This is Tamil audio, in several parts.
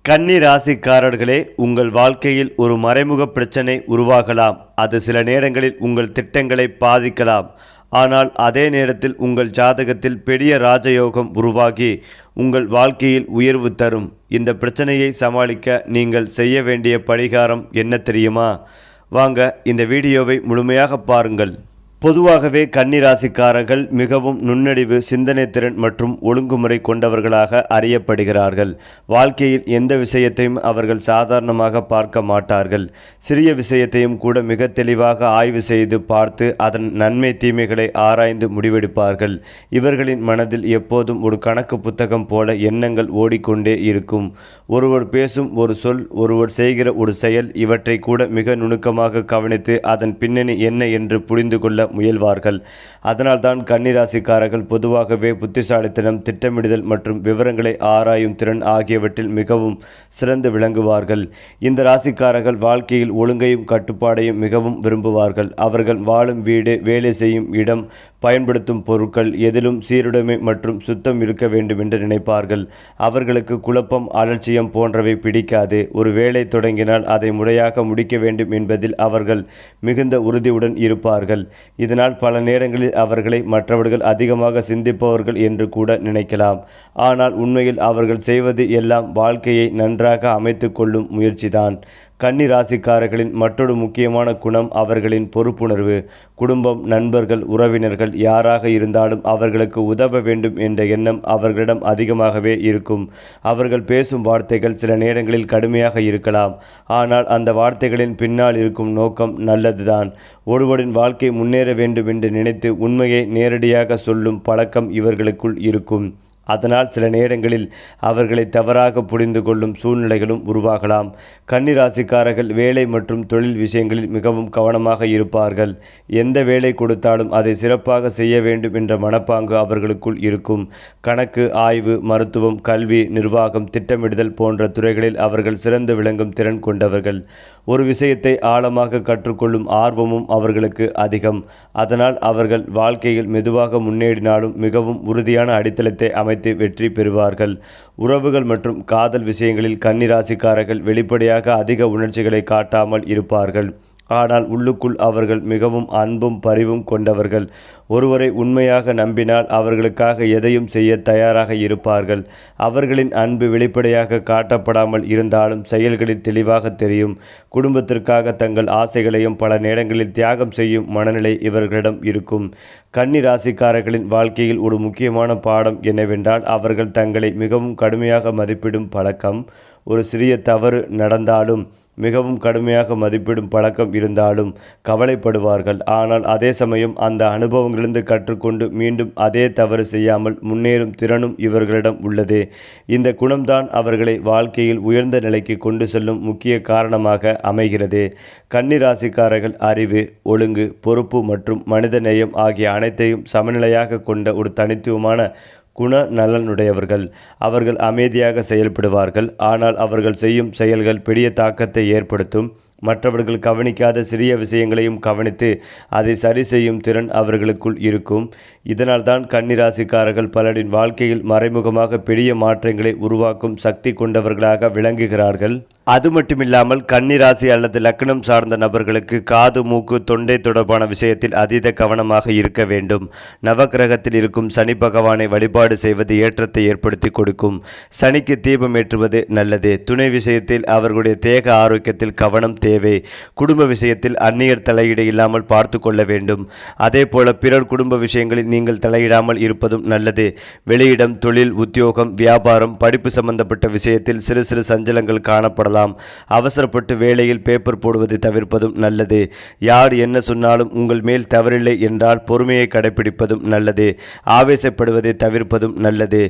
கன்னி ராசிக்காரர்களே, உங்கள் வாழ்க்கையில் ஒரு மறைமுக பிரச்சனை உருவாகலாம். அது சில நேரங்களில் உங்கள் திட்டங்களை பாதிக்கலாம். ஆனால் அதே நேரத்தில் உங்கள் ஜாதகத்தில் பெரிய ராஜயோகம் உருவாகி உங்கள் வாழ்க்கையில் உயர்வு தரும். இந்த பிரச்சனையை சமாளிக்க நீங்கள் செய்ய வேண்டிய பரிகாரம் என்ன தெரியுமா? வாங்க இந்த வீடியோவை முழுமையாக பாருங்கள். பொதுவாகவே கன்னி ராசிக்காரர்கள் மிகவும் நுண்ணறிவு, சிந்தனை திறன் மற்றும் ஒழுங்குமுறை கொண்டவர்களாக அறியப்படுகிறார்கள். வாழ்க்கையில் எந்த விஷயத்தையும் அவர்கள் சாதாரணமாக பார்க்க மாட்டார்கள். சிறிய விஷயத்தையும் கூட மிக தெளிவாக ஆய்வு செய்து பார்த்து அதன் நன்மை தீமைகளை ஆராய்ந்து முடிவெடுப்பார்கள். இவர்களின் மனதில் எப்போதும் ஒரு கணக்கு புத்தகம் போல எண்ணங்கள் ஓடிக்கொண்டே இருக்கும். ஒருவர் பேசும் ஒரு சொல், ஒருவர் செய்கிற ஒரு செயல், இவற்றை கூட மிக நுணுக்கமாக கவனித்து அதன் பின்னணி என்ன என்று புரிந்து கொள்ள முயல்வார்கள். அதனால்தான் கன்னிராசிக்காரர்கள் பொதுவாகவே புத்திசாலித்தனம், திட்டமிடுதல் மற்றும் விவரங்களை ஆராயும் திறன் ஆகியவற்றில் மிகவும் சிறந்து விளங்குவார்கள். இந்த ராசிக்காரர்கள் வாழ்க்கையில் ஒழுங்கையும் கட்டுப்பாடையும் மிகவும் விரும்புவார்கள். அவர்கள் வாழும் வீடு, வேலை செய்யும் இடம், பயன்படுத்தும் பொருட்கள் எதிலும் சீருடைமை மற்றும் சுத்தம் இருக்க வேண்டும் என்று நினைப்பார்கள். அவர்களுக்கு குழப்பம், அலட்சியம் போன்றவை பிடிக்காது. ஒரு வேலை தொடங்கினால் அதை முறையாக முடிக்க வேண்டும் என்பதில் அவர்கள் மிகுந்த உறுதியுடன் இருப்பார்கள். இதனால் பல நேரங்களில் அவர்களை மற்றவர்கள் அதிகமாக சிந்திப்பவர்கள் என்று கூட நினைக்கலாம். ஆனால் உண்மையில் அவர்கள் செய்வது எல்லாம் வாழ்க்கையை நன்றாக அமைத்து கொள்ளும் முயற்சிதான். கன்னி ராசிக்காரர்களின் மற்றொரு முக்கியமான குணம் அவர்களின் பொறுப்புணர்வு. குடும்பம், நண்பர்கள், உறவினர்கள் யாராக இருந்தாலும் அவர்களுக்கு உதவ வேண்டும் என்ற எண்ணம் அவர்களிடம் அதிகமாகவே இருக்கும். அவர்கள் பேசும் வார்த்தைகள் சில நேரங்களில் கடுமையாக இருக்கலாம். ஆனால் அந்த வார்த்தைகளின் பின்னால் இருக்கும் நோக்கம் நல்லதுதான். ஒருவரின் வாழ்க்கை முன்னேற வேண்டும் என்று நினைத்து உண்மையை நேரடியாக சொல்லும் பழக்கம் இவர்களுக்குள் இருக்கும். அதனால் சில நேரங்களில் அவர்களை தவறாக புரிந்து கொள்ளும் சூழ்நிலைகளும் உருவாகலாம். கன்னி ராசிக்காரர்கள் வேலை மற்றும் தொழில் விஷயங்களில் மிகவும் கவனமாக இருப்பார்கள். எந்த வேலை கொடுத்தாலும் அதை சிறப்பாக செய்ய வேண்டும் என்ற மனப்பாங்கு அவர்களுக்குள் இருக்கும். கணக்கு, ஆய்வு, மருத்துவம், கல்வி, நிர்வாகம், திட்டமிடுதல் போன்ற துறைகளில் அவர்கள் சிறந்து விளங்கும் திறன் கொண்டவர்கள். ஒரு விஷயத்தை ஆழமாக கற்றுக்கொள்ளும் ஆர்வமும் அவர்களுக்கு அதிகம். அதனால் அவர்கள் வாழ்க்கையில் மெதுவாக முன்னேறினாலும் மிகவும் உறுதியான அடித்தளத்தை அமைத்து வெற்றி பெறுவார்கள். உறவுகள் மற்றும் காதல் விஷயங்களில் கன்னி ராசிக்காரர்கள் வெளிப்படையாக அதிக உணர்ச்சிகளை காட்டாமல் இருப்பார்கள். ஆனால் உள்ளுக்குள் அவர்கள் மிகவும் அன்பும் பரிவும் கொண்டவர்கள். ஒருவரை உண்மையாக நம்பினால் அவர்களுக்காக எதையும் செய்ய தயாராக இருப்பார்கள். அவர்களின் அன்பு வெளிப்படையாக காட்டப்படாமல் இருந்தாலும் செயல்களில் தெளிவாக தெரியும். குடும்பத்திற்காக தங்கள் ஆசைகளையும் பல நேரங்களில் தியாகம் செய்யும் மனநிலை இவர்களிடம் இருக்கும். கன்னி ராசிக்காரர்களின் வாழ்க்கையில் ஒரு முக்கியமான பாடம் என்னவென்றால் அவர்கள் தங்களை மிகவும் கடுமையாக மதிப்பிடும் பழக்கம். ஒரு சிறிய தவறு நடந்தாலும் மிகவும் கடுமையாக மதிப்பிடும் பழக்கம் இருந்தாலும் கவலைப்படுவார்கள். ஆனால் அதே சமயம் அந்த அனுபவங்களிலிருந்து கற்றுக்கொண்டு மீண்டும் அதே தவறு செய்யாமல் முன்னேறும் திறனும் இவர்களிடம் உள்ளது. இந்த குணம்தான் அவர்களை வாழ்க்கையில் உயர்ந்த நிலைக்கு கொண்டு செல்லும் முக்கிய காரணமாக அமைகிறது. கன்னி ராசிக்காரர்கள் அறிவு, ஒழுங்கு, பொறுப்பு மற்றும் மனித நேயம் ஆகிய அனைத்தையும் சமநிலையாக கொண்ட ஒரு தனித்துவமான குணநலனுடையவர்கள். அவர்கள் அமைதியாக செயல்படுவார்கள். ஆனால் அவர்கள் செய்யும் செயல்கள் பெரிய தாக்கத்தை ஏற்படுத்தும். மற்றவர்கள் கவனிக்காத சிறிய விஷயங்களையும் கவனித்து அதை சரி செய்யும் திறன் அவர்களுக்குள் இருக்கும். இதனால்தான் கன்னிராசிக்காரர்கள் பலரின் வாழ்க்கையில் மறைமுகமாக பெரிய மாற்றங்களை உருவாக்கும் சக்தி கொண்டவர்களாக விளங்குகிறார்கள். அது மட்டுமில்லாமல் கன்னிராசி அல்லது லக்னம் சார்ந்த நபர்களுக்கு காது, மூக்கு, தொண்டை தொடர்பான விஷயத்தில் அதீத கவனமாக இருக்க வேண்டும். நவக்கிரகத்தில் இருக்கும் சனி பகவானை வழிபாடு செய்வது ஏற்றத்தை ஏற்படுத்தி கொடுக்கும். சனிக்கு தீபம் ஏற்றுவது நல்லது. துணை விஷயத்தில் அவர்களுடைய தேக ஆரோக்கியத்தில் கவனம் தேவை. குடும்ப விஷயத்தில் அந்நியர் தலையீடு இல்லாமல் பார்த்து கொள்ள வேண்டும். அதே போல பிறர் குடும்ப விஷயங்களில் நீங்கள் தலையிடாமல் இருப்பதும் நல்லது. வெளியிடம், தொழில், உத்தியோகம், வியாபாரம், படிப்பு சம்பந்தப்பட்ட விஷயத்தில் சிறு சிறு சஞ்சலங்கள் காணப்படலாம். அவசரப்பட்டு வேலையில் பேப்பர் போடுவதை தவிர்ப்பதும் நல்லது. யார் என்ன சொன்னாலும் உங்கள் மேல் தவறில்லை என்றால் பொறுமையை கடைபிடிப்பதும் நல்லது. ஆவேசப்படுவதை தவிர்ப்பதும் நல்லது.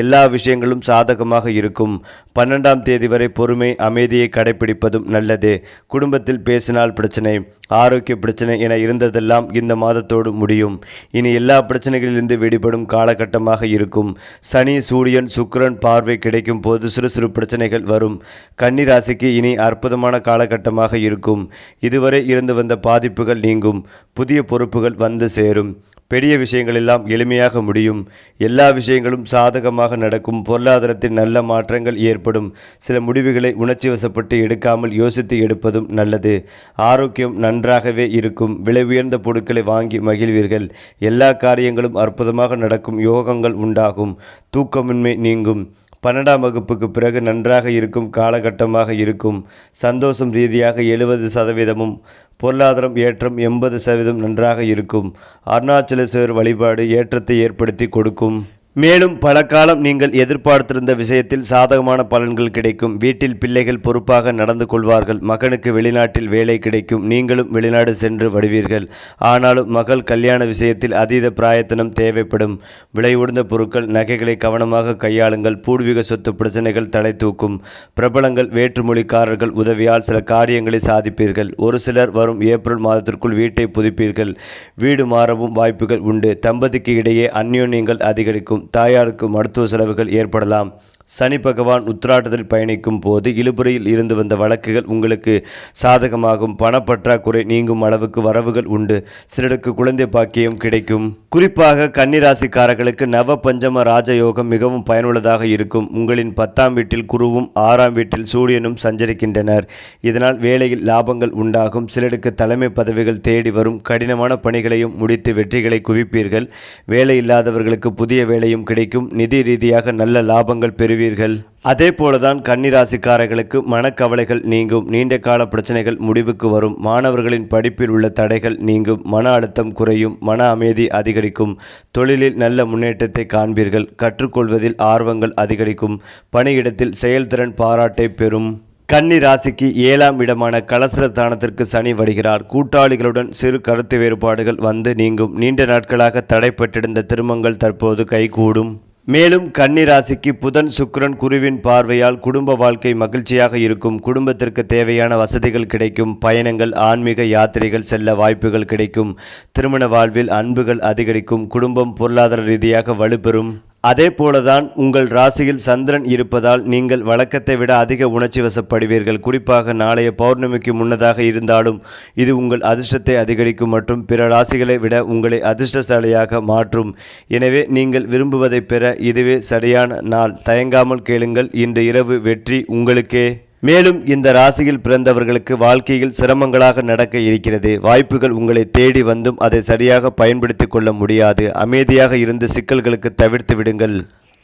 எல்லா விஷயங்களும் சாதகமாக இருக்கும். 12ஆம் தேதி வரை பொறுமை, அமைதியை கடைபிடிப்பதும் நல்லது. குடும்பத்தில் பேசினால் பிரச்சனை, ஆரோக்கிய பிரச்சனை என இருந்ததெல்லாம் இந்த மாதத்தோடு முடியும். இனி எல்லா பிரச்சனைகளிலிருந்து விடுபடும் காலகட்டமாக இருக்கும். சனி, சூரியன், சுக்கிரன் பார்வை கிடைக்கும் போது சிறு சிறு பிரச்சனைகள் வரும். கன்னி ராசிக்கு இனி அற்புதமான காலகட்டமாக இருக்கும். இதுவரை இருந்து வந்த பாதிப்புகள் நீங்கும். புதிய பொறுப்புகள் வந்து சேரும். பெரிய விஷயங்கள் எல்லாம் எளிமையாக முடியும். எல்லா விஷயங்களும் சாதகமாக நடக்கும். பொருளாதாரத்தில் நல்ல மாற்றங்கள் ஏற்படும். சில முடிவுகளை உணர்ச்சி வசப்பட்டு எடுக்காமல் யோசித்து எடுப்பதும் நல்லது. ஆரோக்கியம் நன்றாகவே இருக்கும். விலை உயர்ந்த பொருட்களை வாங்கி மகிழ்வீர்கள். எல்லா காரியங்களும் அற்புதமாக நடக்கும். யோகங்கள் உண்டாகும். தூக்கமின்மை நீங்கும். 12ஆம் வகுப்புக்கு பிறகு நன்றாக இருக்கும் காலகட்டமாக இருக்கும். சந்தோஷம் ரீதியாக 70%, பொருளாதாரம் ஏற்றம் 80% நன்றாக இருக்கும். அருணாச்சலேஸ்வரர் வழிபாடு ஏற்றத்தை ஏற்படுத்தி கொடுக்கும். மேலும் பல காலம் நீங்கள் எதிர்பார்த்திருந்த விஷயத்தில் சாதகமான பலன்கள் கிடைக்கும். வீட்டில் பிள்ளைகள் பொறுப்பாக நடந்து கொள்வார்கள். மகனுக்கு வெளிநாட்டில் வேலை கிடைக்கும். நீங்களும் வெளிநாடு சென்று வருவீர்கள். ஆனாலும் மகள் கல்யாண விஷயத்தில் அதீத பிராயத்தனம் தேவைப்படும். விலை உயர்ந்த பொருட்கள், நகைகளை கவனமாக கையாளுங்கள். பூர்வீக சொத்து பிரச்சனைகள் தலை தூக்கும். பிரபலங்கள், வேற்றுமொழிக்காரர்கள் உதவியால் சில காரியங்களை சாதிப்பீர்கள். ஒரு சிலர் வரும் ஏப்ரல் மாதத்திற்குள் வீட்டை புதுப்பீர்கள். வீடு மாறவும் வாய்ப்புகள் உண்டு. தம்பதிக்கு இடையே அந்யோன்யங்கள் அதிகரிக்கும். தாயாருக்கு மருத்துவ செலவுகள் ஏற்படலாம். சனி பகவான் உத்திராட்டத்தில் பயணிக்கும் போது இழுபறியில் இருந்து வந்த வழக்குகள் உங்களுக்கு சாதகமாகும். பணப்பற்றாக்குறை நீங்கும் அளவுக்கு வரவுகள் உண்டு. சிலருக்கு குழந்தை பாக்கியம் கிடைக்கும். குறிப்பாக கன்னிராசிக்காரர்களுக்கு நவ பஞ்சம ராஜயோகம் மிகவும் பயனுள்ளதாக இருக்கும். உங்களின் 10ஆம் வீட்டில் குருவும் 6ஆம் வீட்டில் சூரியனும் சஞ்சரிக்கின்றனர். இதனால் வேலையில் லாபங்கள் உண்டாகும். சிலருக்கு தலைமை பதவிகள் தேடி வரும். கடினமான பணிகளையும் முடித்து வெற்றிகளை குவிப்பீர்கள். வேலை இல்லாதவர்களுக்கு புதிய வேலையும் கிடைக்கும். நிதி ரீதியாக நல்ல லாபங்கள் பெறுவீர்கள். அதே போலதான் கன்னிராசிக்காரர்களுக்கு மனக்கவலைகள் நீங்கும். நீண்ட கால பிரச்சனைகள் முடிவுக்கு வரும். மாணவர்களின் படிப்பில் உள்ள தடைகள் நீங்கும். மன அழுத்தம் குறையும். மன அமைதி அதிகரிக்கும். தொழிலில் நல்ல முன்னேற்றத்தை காண்பீர்கள். கற்றுக்கொள்வதில் ஆர்வங்கள் அதிகரிக்கும். பணியிடத்தில் செயல்திறன் பாராட்டை பெறும். கன்னி ராசிக்கு 7ஆம் இடமான கலசரத்தானத்திற்கு சனி வருகிறார். கூட்டாளிகளுடன் சிறு கருத்து வேறுபாடுகள் வந்து நீங்கும். நீண்ட நாட்களாக தடைப்பட்டிருந்த திருமணங்கள் தற்போது கைகூடும். மேலும் கன்னி ராசிக்கு புதன், சுக்கிரன், குருவின் பார்வையால் குடும்ப வாழ்க்கை மகிழ்ச்சியாக இருக்கும். குடும்பத்திற்கு தேவையான வசதிகள் கிடைக்கும். பயணங்கள், ஆன்மீக யாத்திரைகள் செல்ல வாய்ப்புகள் கிடைக்கும். திருமண வாழ்வில் அன்புகள் அதிகரிக்கும். குடும்பம் பொருளாதார ரீதியாக வலுப்பெறும். அதே போலதான் உங்கள் ராசியில் சந்திரன் இருப்பதால் நீங்கள் வழக்கத்தை விட அதிக உணர்ச்சி வசப்படுவீர்கள். குறிப்பாக நாளைய பௌர்ணமிக்கு முன்னதாக இருந்தாலும் இது உங்கள் அதிர்ஷ்டத்தை அதிகரிக்கும் மற்றும் பிற ராசிகளை விட உங்களை அதிர்ஷ்டசாலியாக மாற்றும். எனவே நீங்கள் விரும்புவதை பெற இதுவே சரியான நாள். தயங்காமல் கேளுங்கள். இன்று இரவு வெற்றி உங்களுக்கே. மேலும் இந்த ராசியில் பிறந்தவர்களுக்கு வாழ்க்கையில் சிரமங்களாக நடக்க இருக்கிறது. வாய்ப்புகள் உங்களை தேடி வந்தும் அதை சரியாக பயன்படுத்தி கொள்ள முடியாது. அமைதியாக இருந்து சிக்கல்களுக்கு தவிர்த்து விடுங்கள்.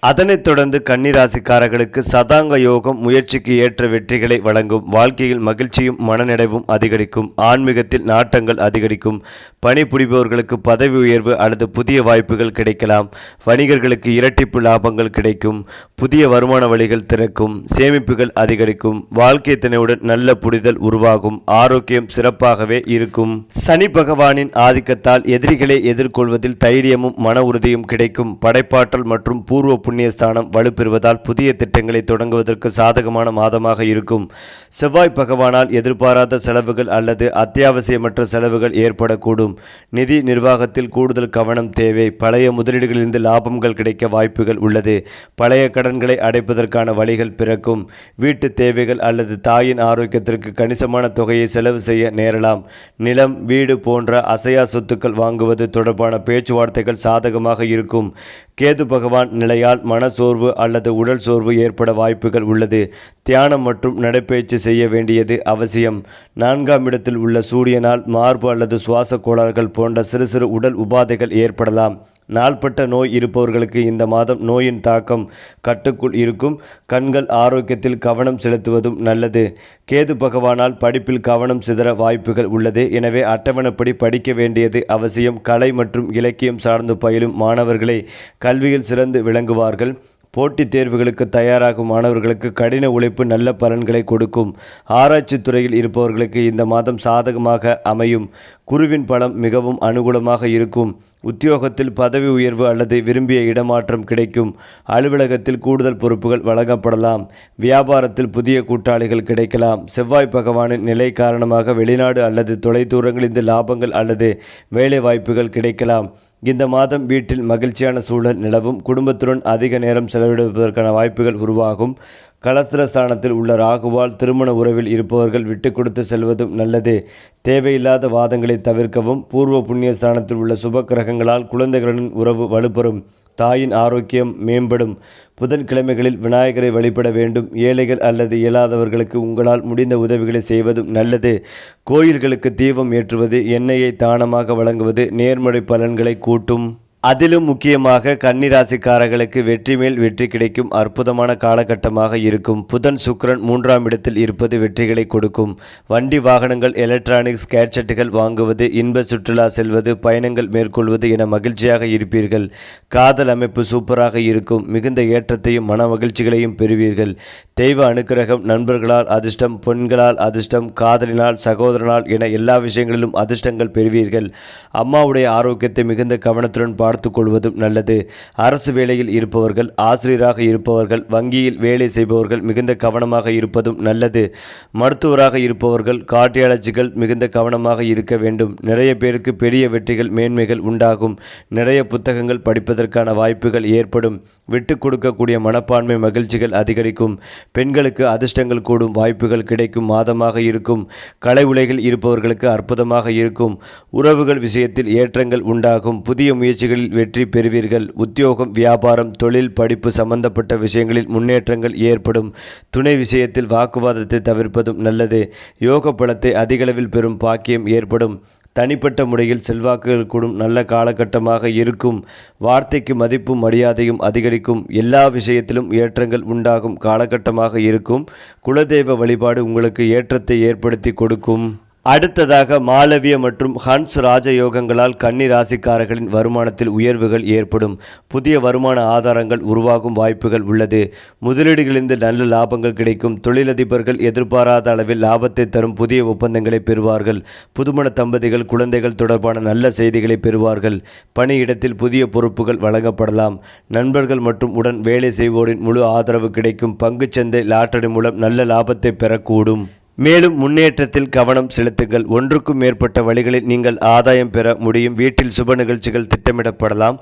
அதனைத் தொடர்ந்து கன்னிராசிக்காரர்களுக்கு சதாங்க யோகம் முயற்சிக்கு ஏற்ற வெற்றிகளை வழங்கும். வாழ்க்கையில் மகிழ்ச்சியும் மனநிறைவும் அதிகரிக்கும். ஆன்மீகத்தில் நாட்டங்கள் அதிகரிக்கும். பணிபுரிபவர்களுக்கு பதவி உயர்வு அல்லது புதிய வாய்ப்புகள் கிடைக்கலாம். வணிகர்களுக்கு இரட்டிப்பு லாபங்கள் கிடைக்கும். புதிய வருமான வழிகள் திறக்கும். சேமிப்புகள் அதிகரிக்கும். வாழ்க்கை துணையுடன் நல்ல புரிதல் உருவாகும். ஆரோக்கியம் சிறப்பாகவே இருக்கும். சனி பகவானின் ஆதிக்கத்தால் எதிரிகளை எதிர்கொள்வதில் தைரியமும் மன உறுதியும் கிடைக்கும். படைப்பாற்றல் மற்றும் பூர்வ புண்ணியஸ்தானம் வலுப்பெறுவதால் புதிய திட்டங்களை தொடங்குவதற்கு சாதகமான மாதமாக இருக்கும். செவ்வாய் பகவானால் எதிர்பாராத செலவுகள் அல்லது அத்தியாவசியமற்ற செலவுகள் ஏற்படக்கூடும். நிதி நிர்வாகத்தில் கூடுதல் கவனம் தேவை. பழைய முதலீடுகளிலிருந்து லாபங்கள் கிடைக்க வாய்ப்புகள் உள்ளது. பழைய கடன்களை அடைப்பதற்கான வழிகள் பிறக்கும். வீட்டு தேவைகள் அல்லது தாயின் ஆரோக்கியத்திற்கு கணிசமான தொகையை செலவு செய்ய நேரலாம். நிலம், வீடு போன்ற அசையா சொத்துக்கள் வாங்குவது தொடர்பான பேச்சுவார்த்தைகள் சாதகமாக இருக்கும். கேது பகவான் நிலையால் மனசோர்வு அல்லது உடல் சோர்வு ஏற்பட வாய்ப்புகள் உள்ளது. தியானம் மற்றும் நடைப்பயிற்சி செய்ய வேண்டியது அவசியம். 4ஆம் இடத்தில் உள்ள சூரியனால் மார்பு அல்லது சுவாச கோளாறுகள் போன்ற சிறு சிறு உடல் உபாதைகள் ஏற்படலாம். நாள்பட்ட நோய் இருப்பவர்களுக்கு இந்த மாதம் நோயின் தாக்கம் கட்டுக்குள் இருக்கும். கண்கள் ஆரோக்கியத்தில் கவனம் செலுத்துவதும் நல்லது. கேது பகவானால் படிப்பில் கவனம் சிதற வாய்ப்புகள் உள்ளது. எனவே அட்டவணைப்படி படிக்க வேண்டியது அவசியம். கலை மற்றும் இலக்கியம் சார்ந்து பயிலும் மாணவர்களை கல்வியில் சிறந்து விளங்குவார்கள். போட்டித் தேர்வுகளுக்கு தயாராகும் மாணவர்களுக்கு கடின உழைப்பு நல்ல பலன்களை கொடுக்கும். ஆராய்ச்சி துறையில் இருப்பவர்களுக்கு இந்த மாதம் சாதகமாக அமையும். குருவின் பலம் மிகவும் அனுகூலமாக இருக்கும். உத்தியோகத்தில் பதவி உயர்வு அல்லது விரும்பிய இடமாற்றம் கிடைக்கும். அலுவலகத்தில் கூடுதல் பொறுப்புகள் வழங்கப்படலாம். வியாபாரத்தில் புதிய கூட்டாளிகள் கிடைக்கலாம். செவ்வாய் பகவானின் நிலை காரணமாக வெளிநாடு அல்லது தொலைதூரங்களிலிருந்து லாபங்கள் அல்லது வேலை வாய்ப்புகள் கிடைக்கலாம். இந்த மாதம் வீட்டில் மகிழ்ச்சியான சூழல் நிலவும். குடும்பத்துடன் அதிக நேரம் செலவிடுவதற்கான வாய்ப்புகள் உருவாகும். கலஸ்திரஸ்தானத்தில் உள்ள ராகுவால் திருமண உறவில் இருப்பவர்கள் விட்டு கொடுத்து செல்வதும் நல்லது. தேவையில்லாத வாதங்களை தவிர்க்கவும். பூர்வ புண்ணிய ஸ்தானத்தில் உள்ள சுப கிரகங்களால் குழந்தைகளுடன் உறவு வலுப்பெறும். தாயின் ஆரோக்கியம் மேம்படும். புதன்கிழமைகளில் விநாயகரை வழிபட வேண்டும். ஏழைகள் அல்லது இயலாதவர்களுக்கு உங்களால் முடிந்த உதவிகளை செய்வதும் நல்லது. கோயில்களுக்கு தீபம் ஏற்றுவது, எண்ணெயை தானமாக வழங்குவது நேர்மறை பலன்களை கூட்டும். அதிலும் முக்கியமாக கன்னிராசிக்காரர்களுக்கு வெற்றி மேல் வெற்றி கிடைக்கும் அற்புதமான காலகட்டமாக இருக்கும். புதன் சுக்கிரன் 3ஆம் இடத்தில் இருப்பது வெற்றிகளை கொடுக்கும். வண்டி வாகனங்கள், எலக்ட்ரானிக்ஸ் கேட்ஜெட்டுகள் வாங்குவது, இன்ப சுற்றுலா செல்வது, பயணங்கள் மேற்கொள்வது என மகிழ்ச்சியாக இருப்பீர்கள். காதல் அமைப்பு சூப்பராக இருக்கும். மிகுந்த ஏற்றத்தையும் மன மகிழ்ச்சிகளையும் பெறுவீர்கள். தெய்வ அனுக்கிரகம், நண்பர்களால் அதிர்ஷ்டம், பெண்களால் அதிர்ஷ்டம், காதலினால், சகோதரனால் என எல்லா விஷயங்களிலும் அதிர்ஷ்டங்கள் பெறுவீர்கள். அம்மாவுடைய ஆரோக்கியத்தை மிகுந்த கவனத்துடன் பார்த்துக் கொள்வதும் நல்லது. அரசு வேலையில் இருப்பவர்கள், ஆசிரியராக இருப்பவர்கள், வங்கியில் வேலை செய்பவர்கள் மிகுந்த கவனமாக இருப்பதும் நல்லது. மருத்துவராக இருப்பவர்கள், கார்டியாலஜிகள் மிகுந்த கவனமாக இருக்க வேண்டும். நிறைய பேருக்கு பெரிய வெற்றிகள், மேன்மைகள் உண்டாகும். நிறைய புத்தகங்கள் படிப்பதற்கான வாய்ப்புகள் ஏற்படும். விட்டு கொடுக்கக்கூடிய மனப்பான்மை, மகிழ்ச்சிகள் அதிகரிக்கும். பெண்களுக்கு அதிர்ஷ்டங்கள் கூடும் வாய்ப்புகள் கிடைக்கும் மாதமாக இருக்கும். கலை உலகில் இருப்பவர்களுக்கு அற்புதமாக இருக்கும். உறவுகள் விஷயத்தில் ஏற்றங்கள் உண்டாகும். புதிய முயற்சிகளில் வெற்றி பெறுவீர்கள். உத்தியோகம், வியாபாரம், தொழில், படிப்பு சம்பந்தப்பட்ட விஷயங்களில் முன்னேற்றங்கள் ஏற்படும். துணை விஷயத்தில் வாக்குவாதத்தை தவிர்ப்பதும் நல்லது. யோக பலத்தை அதிகளவில் பெறும் பாக்கியம் ஏற்படும். தனிப்பட்ட முறையில் செல்வாக்குகள் கூடும் நல்ல காலகட்டமாக இருக்கும். வார்த்தைக்கு மதிப்பும் மரியாதையும் அதிகரிக்கும். எல்லா விஷயத்திலும் ஏற்றங்கள் உண்டாகும் காலகட்டமாக இருக்கும். குலதெய்வ வழிபாடு உங்களுக்கு ஏற்றத்தை ஏற்படுத்தி கொடுக்கும். அடுத்ததாக மாளவிய மற்றும் ஹன்ஸ் ராஜயோகங்களால் கன்னி ராசிக்காரர்களின் வருமானத்தில் உயர்வுகள் ஏற்படும். புதிய வருமான ஆதாரங்கள் உருவாகும் வாய்ப்புகள் உள்ளது. முதலீடுகளிலிருந்து நல்ல லாபங்கள் கிடைக்கும். தொழிலதிபர்கள் எதிர்பாராத அளவில் லாபத்தை தரும் புதிய ஒப்பந்தங்களை பெறுவார்கள். புதுமண தம்பதிகள் குழந்தைகள் தொடர்பான நல்ல செய்திகளை பெறுவார்கள். பணியிடத்தில் புதிய பொறுப்புகள் வழங்கப்படலாம். நண்பர்கள் மற்றும் உடன் வேலை செய்வோரின் முழு ஆதரவு கிடைக்கும். பங்குச்சந்தை, லாட்டரி மூலம் நல்ல லாபத்தை பெறக்கூடும். மேலும் முன்னேற்றத்தில் கவனம் செலுத்துங்கள். ஒன்றுக்கும் மேற்பட்ட வழிகளில் நீங்கள் ஆதாயம் பெற முடியும். வீட்டில் சுப நிகழ்ச்சிகள் திட்டமிடப்படலாம்.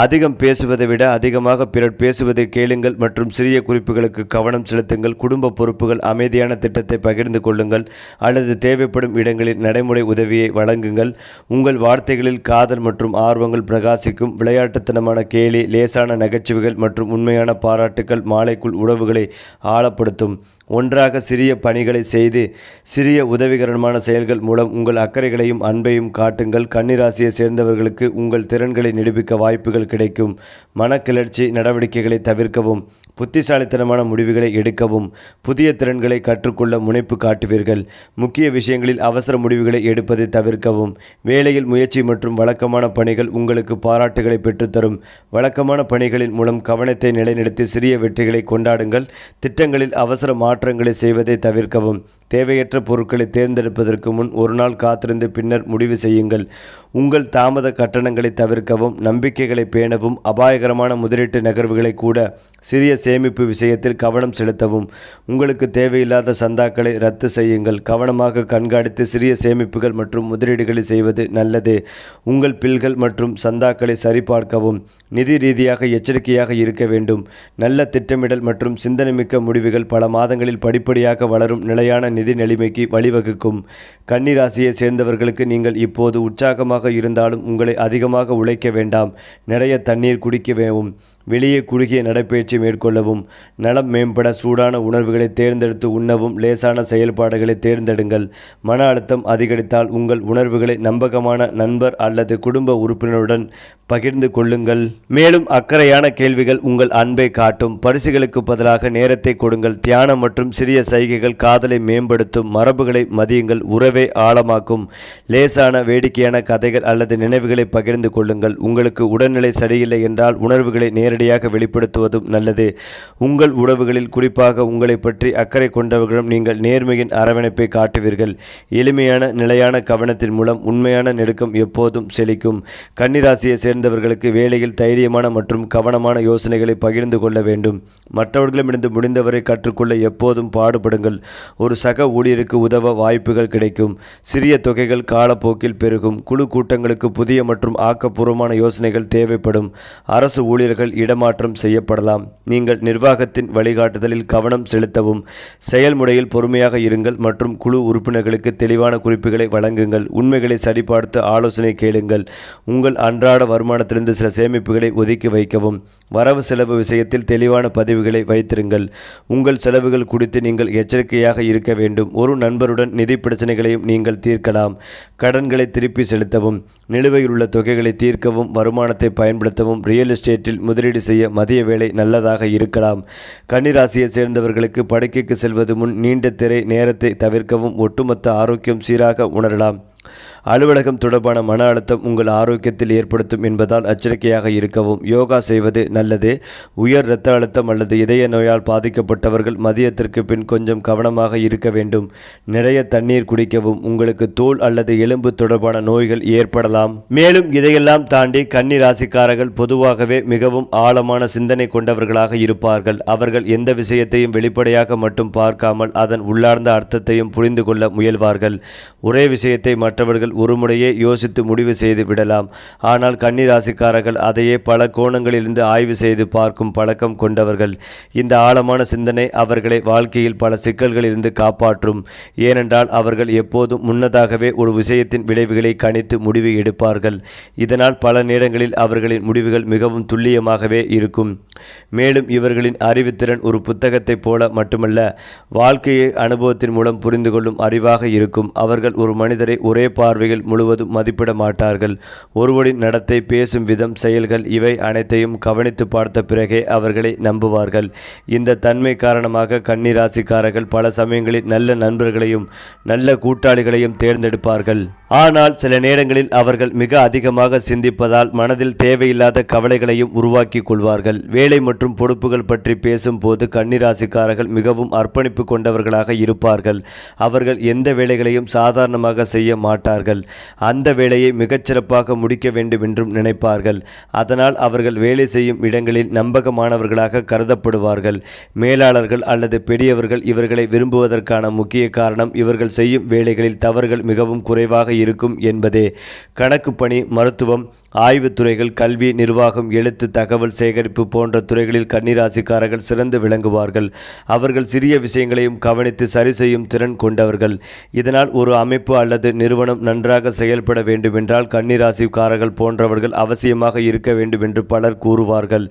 அதிகம் பேசுவதை விட அதிகமாக பிறர் பேசுவதை கேளுங்கள் மற்றும் சிறிய குறிப்புகளுக்கு கவனம் செலுத்துங்கள். குடும்ப பொறுப்புகள், அமைதியான திட்டத்தை பகிர்ந்து கொள்ளுங்கள் அல்லது தேவைப்படும் இடங்களில் நடைமுறை உதவியை வழங்குங்கள். உங்கள் வார்த்தைகளில் காதல் மற்றும் ஆர்வங்கள் பிரகாசிக்கும். விளையாட்டுத்தனமான கேலி, லேசான நகைச்சுவைகள் மற்றும் உண்மையான பாராட்டுக்கள் மாலைக்குள் உறவுகளை ஆழப்படுத்தும். ஒன்றாக சிறிய பணிகளை செய்து சிறிய உதவிகரமான செயல்கள் மூலம் உங்கள் அக்கறைகளையும் அன்பையும் காட்டுங்கள். கன்னிராசியை சேர்ந்தவர்களுக்கு உங்கள் திறன்களை நிரூபிக்க வாய்ப்புகள் கிடைக்கும். மனக்கிளர்ச்சி நடவடிக்கைகளை தவிர்க்கவும். புத்திசாலித்தனமான முடிவுகளை எடுக்கவும். புதிய திறன்களை கற்றுக்கொள்ள முனைப்பு காட்டுவீர்கள். முக்கிய விஷயங்களில் அவசர முடிவுகளை எடுப்பதை தவிர்க்கவும். வேலையில் முயற்சி மற்றும் வழக்கமான பணிகள் உங்களுக்கு பாராட்டுகளை பெற்றுத்தரும். வழக்கமான பணிகளின் மூலம் கவனத்தை நிலைநிறுத்தி சிறிய வெற்றிகளை கொண்டாடுங்கள். திட்டங்களில் அவசர மாற்றங்களை செய்வதை தவிர்க்கவும். தேவையற்ற பொருட்களை தேர்ந்தெடுப்பதற்கு முன் ஒரு நாள் காத்திருந்து பின்னர் முடிவு செய்யுங்கள். உங்கள் தாமத கட்டணங்களை தவிர்க்கவும். நம்பிக்கைகளை பேணவும். அபாயகரமான முதலீட்டு நகர்வுகளை கூட சிறிய சேமிப்பு விஷயத்தில் கவனம் செலுத்தவும். உங்களுக்கு தேவையில்லாத சந்தாக்களை ரத்து செய்யுங்கள். கவனமாக கண்காணித்து சிறிய சேமிப்புகள் மற்றும் முதலீடுகளை செய்வது நல்லது. உங்கள் பில்கள் மற்றும் சந்தாக்களை சரிபார்க்கவும். நிதி ரீதியாக எச்சரிக்கையாக இருக்க வேண்டும். நல்ல திட்டமிடல் மற்றும் சிந்தனைமிக்க முடிவுகள் பல மாதங்களில் படிப்படியாக வளரும் நிலையான நிதி நிலைமைக்கு வழிவகுக்கும். கன்னிராசியை சேர்ந்தவர்களுக்கு நீங்கள் இப்போது உற்சாகமாக இருந்தாலும் உங்களை அதிகமாக உழைக்க வேண்டாம். நிறைய தண்ணீர் குடிக்கவும். வெளியே குறுகிய நடைபயிற்சி மேற்கொள்ளவும். நலம் மேம்பட சூடான உணவுகளை தேர்ந்தெடுத்து உண்ணவும். லேசான செயல்பாடுகளை தேர்ந்தெடுங்கள். மன அழுத்தம் அதிகரித்தால் உங்கள் உணர்வுகளை நம்பகமான நண்பர் அல்லது குடும்ப உறுப்பினருடன் பகிர்ந்து கொள்ளுங்கள். மேலும் அக்கறையான கேள்விகள் உங்கள் அன்பை காட்டும். பரிசுகளுக்கு பதிலாக நேரத்தை கொடுங்கள். தியானம் மற்றும் சிறிய சைகைகள் காதலை மேம்படுத்தும். மரபுகளை மதியுங்கள். உறவை ஆழமாக்கும். லேசான வேடிக்கையான கதைகள் அல்லது நினைவுகளை பகிர்ந்து கொள்ளுங்கள். உங்களுக்கு உடல்நிலை சரியில்லை என்றால் உணர்வுகளை நேரடியாக வெளிப்படுத்துவதும் நல்லது. உங்கள் உறவுகளில் குறிப்பாக உங்களை பற்றி அக்கறை கொண்டவர்களிடம் நீங்கள் நேர்மையின் அரவணைப்பை காட்டுவீர்கள். எளிமையான நிலையான கவனத்தின் மூலம் உண்மையான நெருக்கம் எப்போதும் செழிக்கும். கன்னிராசியை சேர்ந்தவர்களுக்கு வேலையில் தைரியமான மற்றும் கவனமான யோசனைகளை பகிர்ந்து கொள்ள வேண்டும். மற்றவர்களிடமிருந்து முடிந்தவரை கற்றுக்கொள்ள எப்போதும் பாடுபடுங்கள். ஒரு சக ஊழியருக்கு உதவ வாய்ப்புகள் கிடைக்கும். சிறிய தொகைகள் காலப்போக்கில் பெருகும். குழு கூட்டங்களுக்கு புதிய மற்றும் ஆக்கப்பூர்வமான யோசனைகள் தேவைப்படும். அரசு ஊழியர்கள் இடமாற்றம் செய்யப்படலாம். நீங்கள் நிர்வாகத்தின் வழிகாட்டுதலில் கவனம் செலுத்தவும், செயல்முறையில் பொறுமையாக இருங்கள் மற்றும் குழு உறுப்பினர்களுக்கு தெளிவான குறிப்புகளை வழங்குங்கள். உண்மைகளை சரிபார்த்து ஆலோசனை கேளுங்கள். உங்கள் அன்றாட வருமானத்திலிருந்து சில சேமிப்புகளை ஒதுக்கி வைக்கவும். வரவு செலவு விஷயத்தில் தெளிவான பதிவுகளை வைத்திருங்கள். உங்கள் செலவுகள் குறித்து நீங்கள் எச்சரிக்கையாக இருக்க வேண்டும். ஒரு நண்பருடன் நிதி பிரச்சனைகளையும் நீங்கள் தீர்க்கலாம். கடன்களை திருப்பி செலுத்தவும், நிலுவையில் உள்ள தொகைகளை தீர்க்கவும், வருமானத்தை பயன்படுத்தவும். ரியல் எஸ்டேட்டில் முதலீடு செய்ய மதிய வேலை நல்லதாக இருக்கலாம். கன்னிராசியை சேர்ந்தவர்களுக்கு படுக்கைக்கு செல்வது முன் நீண்ட திரை நேரத்தை தவிர்க்கவும். ஒட்டுமொத்த ஆரோக்கியம் சீராக உணரலாம். அலுவலகம் தொடர்பான மன அழுத்தம் உங்கள் ஆரோக்கியத்தில் ஏற்படுத்தும் என்பதால் எச்சரிக்கையாக இருக்கவும். யோகா செய்வது நல்லது. உயர் இரத்த அழுத்தம் அல்லது இதய நோயால் பாதிக்கப்பட்டவர்கள் மதியத்திற்கு பின் கொஞ்சம் கவனமாக இருக்க வேண்டும். நிறைய தண்ணீர் குடிக்கவும். உங்களுக்கு தோல் அல்லது எலும்பு தொடர்பான நோய்கள் ஏற்படலாம். மேலும் இதையெல்லாம் தாண்டி கன்னி ராசிக்காரர்கள் பொதுவாகவே மிகவும் ஆழமான சிந்தனை கொண்டவர்களாக இருப்பார்கள். அவர்கள் எந்த விஷயத்தையும் வெளிப்படையாக மட்டும் பார்க்காமல் அதன் உள்ளார்ந்த அர்த்தத்தையும் புரிந்து கொள்ள முயல்வார்கள். ஒரே விஷயத்தை மற்றவர்கள் ஒரு முறையே யோசித்து முடிவு செய்து விடலாம். ஆனால் கன்னி ராசிக்காரர்கள் அதையே பல கோணங்களிலிருந்து ஆய்வு செய்து பார்க்கும் பழக்கம் கொண்டவர்கள். இந்த ஆழமான சிந்தனை அவர்களை வாழ்க்கையில் பல சிக்கல்களிலிருந்து காப்பாற்றும். ஏனென்றால் அவர்கள் எப்போதும் முன்னதாகவே ஒரு விஷயத்தின் விளைவுகளை கணித்து முடிவு எடுப்பார்கள். இதனால் பல நேரங்களில் அவர்களின் முடிவுகள் மிகவும் துல்லியமாகவே இருக்கும். மேலும் இவர்களின் அறிவுத்திறன் ஒரு புத்தகத்தைப் போல மட்டுமல்ல, வாழ்க்கையை அனுபவத்தின் மூலம் புரிந்து கொள்ளும் அறிவாக இருக்கும். அவர்கள் ஒரு மனிதரை ஒரே பார்வையில் முழுவதும் மதிப்பிட மாட்டார்கள். ஒருவரின் நடத்தை, பேசும் விதம், செயல்கள் இவை அனைத்தையும் கவனித்து பார்த்த பிறகே அவர்களை நம்புவார்கள். இந்த தன்மை காரணமாக கன்னி ராசிக்காரர்கள் பல சமயங்களில் நல்ல நண்பர்களையும் நல்ல கூட்டாளிகளையும் தேர்ந்தெடுப்பார்கள். ஆனால் சில நேரங்களில் அவர்கள் மிக அதிகமாக சிந்திப்பதால் மனதில் தேவையில்லாத கவலைகளையும் உருவாக்கி கொள்வார்கள். வேலை மற்றும் பொறுப்புகள் பற்றி பேசும் போது கன்னி ராசிக்காரர்கள் மிகவும் அர்ப்பணிப்பு கொண்டவர்களாக இருப்பார்கள். அவர்கள் எந்த வேலைகளையும் சாதாரணமாக செய்ய மாட்டார்கள். அந்த வேலையை மிகச்சிறப்பாக முடிக்க வேண்டும் என்றும் நினைப்பார்கள். அதனால் அவர்கள் வேலை செய்யும் இடங்களில் நம்பகமானவர்களாக கருதப்படுவார்கள். மேலாளர்கள் அல்லது பெரியவர்கள் இவர்களை விரும்புவதற்கான முக்கிய காரணம் இவர்கள் செய்யும் வேலைகளில் தவறுகள் மிகவும் குறைவாக இருக்கும் என்பதே. கணக்கு பணி, மருத்துவம், ஆய்வுத்துறைகள், கல்வி, நிர்வாகம், எழுத்து, தகவல் சேகரிப்பு போன்ற துறைகளில் கன்னிராசிக்காரர்கள் சிறந்து விளங்குவார்கள். அவர்கள் சிறிய விஷயங்களையும் கவனித்து சரி செய்யும் திறன் கொண்டவர்கள். இதனால் ஒரு அமைப்பு அல்லது நிறுவனம் நன்றாக செயல்பட வேண்டுமென்றால் கன்னிராசிக்காரர்கள் போன்றவர்கள் அவசியமாக இருக்க வேண்டும் என்று பலர் கூறுவார்கள்.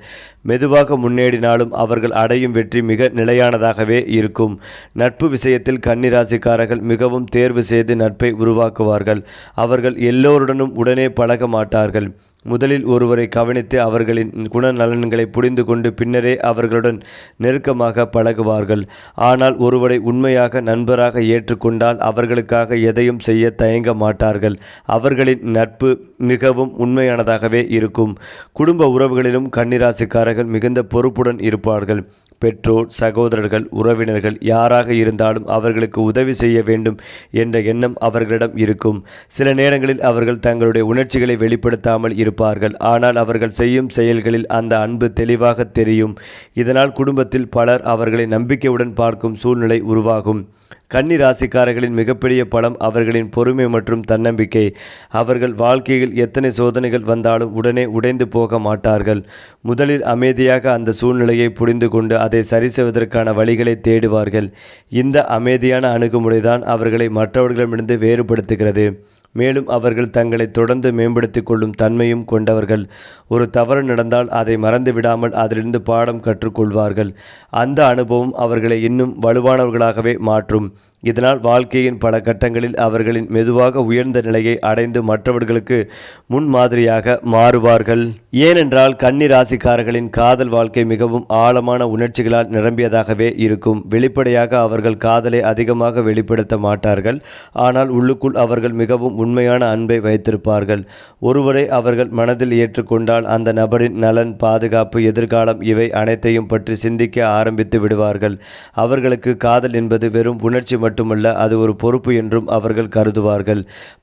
மெதுவாக முன்னேறினாலும் அவர்கள் அடையும் வெற்றி மிக நிலையானதாகவே இருக்கும். நட்பு விஷயத்தில் கன்னிராசிக்காரர்கள் மிகவும் தேர்வு செய்து நட்பை உருவாக்குவார்கள். அவர்கள் எல்லோருடனும் உடனே பழக மாட்டார்கள். முதலில் ஒருவரை கவனித்து அவர்களின் குணநலன்களை புரிந்து கொண்டு பின்னரே அவர்களுடன் நெருக்கமாக பழகுவார்கள். ஆனால் ஒருவரை உண்மையாக நண்பராக ஏற்றுக்கொண்டால் அவர்களுக்காக எதையும் செய்ய தயங்க மாட்டார்கள். அவர்களின் நட்பு மிகவும் உண்மையானதாகவே இருக்கும். குடும்ப உறவுகளிலும் கன்னிராசிக்காரர்கள் மிகுந்த பொறுப்புடன் இருப்பார்கள். பெற்றோர், சகோதரர்கள், உறவினர்கள் யாராக இருந்தாலும் அவர்களுக்கு உதவி செய்ய வேண்டும் என்ற எண்ணம் அவர்களிடம் இருக்கும். சில நேரங்களில் அவர்கள் தங்களுடைய உணர்ச்சிகளை வெளிப்படுத்தாமல் இருப்பார்கள். ஆனால் அவர்கள் செய்யும் செயல்களில் அந்த அன்பு தெளிவாக தெரியும். இதனால் குடும்பத்தில் பலர் அவர்களை நம்பிக்கையுடன் பார்க்கும் சூழ்நிலை உருவாகும். கன்னி ராசிக்காரர்களின் மிகப்பெரிய பலம் அவர்களின் பொறுமை மற்றும் தன்னம்பிக்கை. அவர்கள் வாழ்க்கையில் எத்தனை சோதனைகள் வந்தாலும் உடனே உடைந்து போக மாட்டார்கள். முதலில் அமைதியாக அந்த சூழ்நிலையை புரிந்து கொண்டு அதை சரி செய்வதற்கான வழிகளை தேடுவார்கள். இந்த அமைதியான அணுகுமுறைதான் அவர்களை மற்றவர்களிடமிருந்து வேறுபடுத்துகிறது. மேலும் அவர்கள் தங்களை தொடர்ந்து மேம்படுத்திக் கொள்ளும் தன்மையும் கொண்டவர்கள். ஒரு தவறு நடந்தால் அதை மறந்து விடாமல் அதிலிருந்து பாடம் கற்றுக்கொள்வார்கள். அந்த அனுபவம் அவர்களை இன்னும் வலுவானவர்களாகவே மாற்றும். இதனால் வாழ்க்கையின் பல கட்டங்களில் அவர்களின் மெதுவாக உயர்ந்த நிலையை அடைந்து மற்றவர்களுக்கு முன்மாதிரியாக மாறுவார்கள். ஏனென்றால் கன்னி ராசிக்காரர்களின் காதல் வாழ்க்கை மிகவும் ஆழமான உணர்ச்சிகளால் நிரம்பியதாகவே இருக்கும். வெளிப்படையாக அவர்கள் காதலை அதிகமாக வெளிப்படுத்த மாட்டார்கள். ஆனால் உள்ளுக்குள் அவர்கள் மிகவும் உண்மையான அன்பை வைத்திருப்பார்கள். ஒருவரை அவர்கள் மனதில் ஏற்றுக்கொண்டால் அந்த நபரின் நலன், பாதுகாப்பு, எதிர்காலம் இவை அனைத்தையும் பற்றி சிந்திக்க ஆரம்பித்து விடுவார்கள். அவர்களுக்கு காதல் என்பது வெறும் உணர்ச்சி மட்டுமல்ல, அது ஒரு பொறுப்பு என்றும் அவர்கள் கருதுவார்கள்.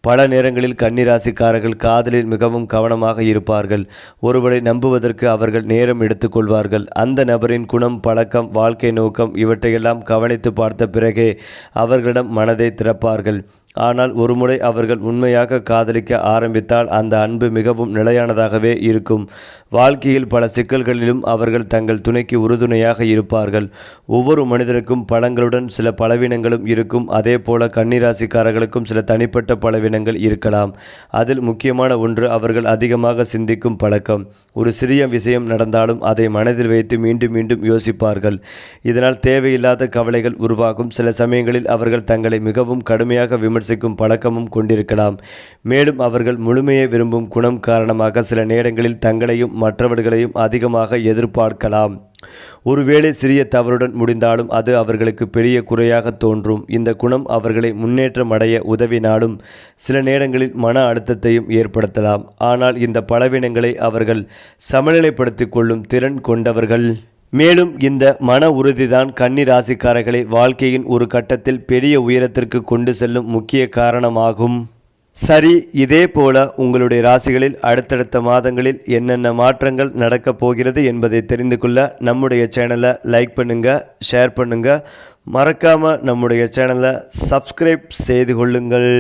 பல நேரங்களில் கன்னிராசிக்காரர்கள் காதலில் மிகவும் கவனமாக இருப்பார்கள். ஒருவரை நம்புவதற்கு அவர்கள் நேரம் எடுத்துக்கொள்வார்கள். அந்த நபரின் குணம், பழக்கம், வாழ்க்கை நோக்கம் இவற்றையெல்லாம் கவனித்து பார்த்த பிறகே அவர்களிடம் மனதை திறப்பார்கள். ஆனால் ஒருமுறை அவர்கள் உண்மையாக காதலிக்க ஆரம்பித்தால் அந்த அன்பு மிகவும் நிலையானதாகவே இருக்கும். வாழ்க்கையில் பல சிக்கல்களிலும் அவர்கள் தங்கள் துணைக்கு உறுதுணையாக இருப்பார்கள். ஒவ்வொரு மனிதனுக்கும் பலங்களுடன் சில பலவீனங்களும் இருக்கும். அதே போல கன்னிராசிக்காரர்களுக்கும் சில தனிப்பட்ட பலவீனங்கள் இருக்கலாம். அதில் முக்கியமான ஒன்று அவர்கள் அதிகமாக சிந்திக்கும் பழக்கம். ஒரு சிறிய விஷயம் நடந்தாலும் அதை மனதில் வைத்து மீண்டும் மீண்டும் யோசிப்பார்கள். இதனால் தேவையில்லாத கவலைகள் உருவாகும். சில சமயங்களில் அவர்கள் தங்களை மிகவும் கடுமையாக விமர்சிக்கும் பழக்கமும் கொண்டிருக்கலாம். மேலும் அவர்கள் முழுமையை விரும்பும் குணம் காரணமாக சில நேரங்களில் தங்களையும் மற்றவர்களையும் அதிகமாக எதிர்பார்க்கலாம். ஒருவேளை சிறிய தவறுடன் முடிந்தாலும் அது அவர்களுக்கு பெரிய குறையாக தோன்றும். இந்த குணம் அவர்களை முன்னேற்றம் அடைய உதவினாலும் சில நேரங்களில் மன அழுத்தத்தையும் ஏற்படுத்தலாம். ஆனால் இந்த பலவீனங்களை அவர்கள் சமநிலைப்படுத்திக் கொள்ளும் திறன் கொண்டவர்கள். மேலும் இந்த மன உறுதிதான் கன்னி ராசிக்காரர்களை வாழ்க்கையின் ஒரு கட்டத்தில் பெரிய உயரத்திற்கு கொண்டு செல்லும் முக்கிய காரணமாகும். சரி, இதே போல உங்களுடைய ராசிகளில் அடுத்தடுத்த மாதங்களில் என்னென்ன மாற்றங்கள் நடக்கப் போகிறது என்பதை தெரிந்து கொள்ள நம்முடைய சேனலை லைக் பண்ணுங்கள், ஷேர் பண்ணுங்கள், மறக்காமல் நம்முடைய சேனலை சப்ஸ்கிரைப் செய்து கொள்ளுங்கள்.